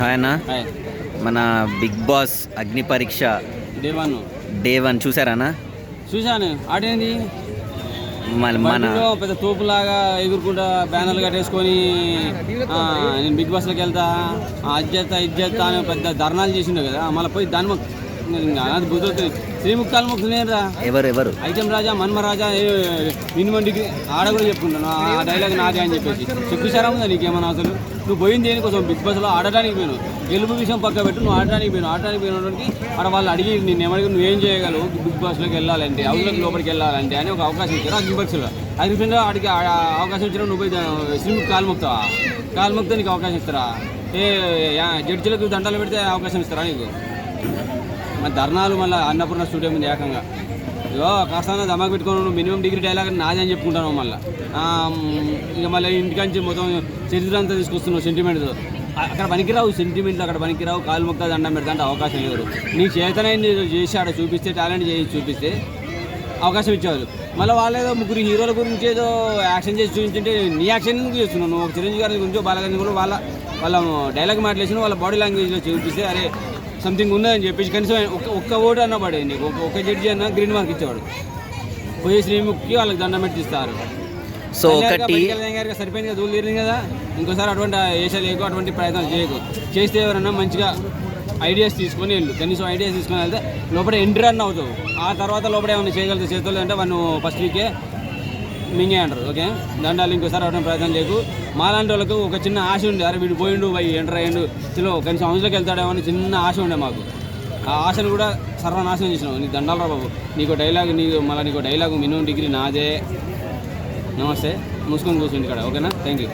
ఆయన హాయ్. మన big boss అగ్ని పరీక్ష డే 1 చూసారానా? చూశాను. ఆడేంది మన బయటలో పెద్ద తోపులాగా ఎగురుకుంటా బ్యానర్లు కట్టేసుకొని నేను బిగ్ బాస్లోకి వెళ్తా అది చేస్తా అని పెద్ద ధర్నాలు చేసిండు కదా. మళ్ళీ పోయి దాని అది బుద్ధి శ్రీముక్తాలు ముక్తులేరా ఎవరు ఐటమ్ రాజా మన్మరాజా మినిమం డిగ్రీ ఆడ కూడా చెప్పుకుంటాను. ఆ డైలాగ్ నాదే అని చెప్పేసి చెప్పేశారా ఉందా నీకేమన్నా? అసలు నువ్వు పోయింది దేనికోసం? బిగ్ బాస్లో ఆడడానికి పోయాను. గెలుపు విషయం పక్క పెట్టు, నువ్వు ఆడడానికి పోయినటువంటి ఆడ వాళ్ళు అడిగి నేను ఏమడిగి నువ్వేం చేయగలవు బిగ్ బాస్లోకి వెళ్ళాలంటే, హౌస్లోకి లోపలికి వెళ్ళాలంటే అని ఒక అవకాశం ఇచ్చారు అగ్ని పరీక్షలో. అది విషయంలో ఆడికి అవకాశం ఇచ్చినా నువ్వు పోయి శ్రీముఖ్ కాలు మొక్తా నీకు అవకాశం ఇస్తారా? జడ్జిలకు దండాలు పెడితే అవకాశం ఇస్తారా నీకు? మన ధర్నాలు మళ్ళీ అన్నపూర్ణ స్టూడియో ఉంది ఏకంగా. ఇగో కాస్త దమాకు పెట్టుకున్నాను మినిమం డిగ్రీ డైలాగ్ నాదే అని చెప్పుకుంటాను. మళ్ళీ ఇక మళ్ళీ ఇంటికాంచి మొత్తం చరిత్ర అంతా తీసుకొస్తున్నావు సెంటిమెంట్తో. అక్కడ పనికిరావు సెంటిమెంట్లు, అక్కడ పనికిరావు. కాలు మొక్క దండం పెడతా అంటే అవకాశం లేదు. నీ చేతనైంది చేసి ఆడ చూపిస్తే, టాలెంట్ చేసి చూపిస్తే అవకాశం ఇచ్చేవాళ్ళు. మళ్ళీ వాళ్ళేదో ముగ్గురు హీరోల గురించి ఏదో యాక్షన్ చేసి చూపించుంటే నీ యాక్షన్ ఎందుకు చేస్తున్నావు? నువ్వు ఒక చిరంజీవి గారి గురించో బాలగారి గురించి వాళ్ళ డైలాగ్ మాట్లాడేసిన వాళ్ళ బాడీ లాంగ్వేజ్లో చూపిస్తే అరే సంథింగ్ ఉందని చెప్పేసి కనీసం ఒక్క ఓటు అన్న పడేది నీకు. ఒక జడ్జి అన్న గ్రీన్ మార్క్ ఇచ్చేవాడు. పోయి శ్రీముఖి వాళ్ళకి దండం పెట్టిస్తారు. సో ఒకటి సరిపోయింది కదా, దూలు తీరింది కదా. ఇంకోసారి అటువంటి వేషాలు లేకు, అటువంటి ప్రయత్నాలు చేయకు. చేస్తే ఎవరన్నా మంచిగా ఐడియాస్ తీసుకొని వెళ్ళు. కనీసం ఐడియాస్ తీసుకొని వెళ్తే లోపల ఎంట్రీ అన్న అవుతావు. ఆ తర్వాత లోపల ఏమైనా చేయగలిగితే చేతులు అంటే వాళ్ళు ఫస్ట్ వీకే మింగే అంటారు. ఓకే, దండాలు ఇంకోసారి అవడం ప్రయత్నం చేయకు. మాలాంటి వాళ్ళకు ఒక చిన్న ఆశ ఉండే, అరే వీడు పోయిండు ఎంటర్ అయ్యిండు చలో కనీసం హౌస్లోకి వెళ్తాడేమో అని చిన్న ఆశ ఉండే మాకు. ఆ ఆశను కూడా సర్వనాశనం చేసినావు. నీకు దండాలు రా బాబు. నీకు డైలాగు మినిమం డిగ్రీ నాదే. నమస్తే, మూసుకొని కూర్చుండి ఇక్కడ. ఓకేనా? Thank you.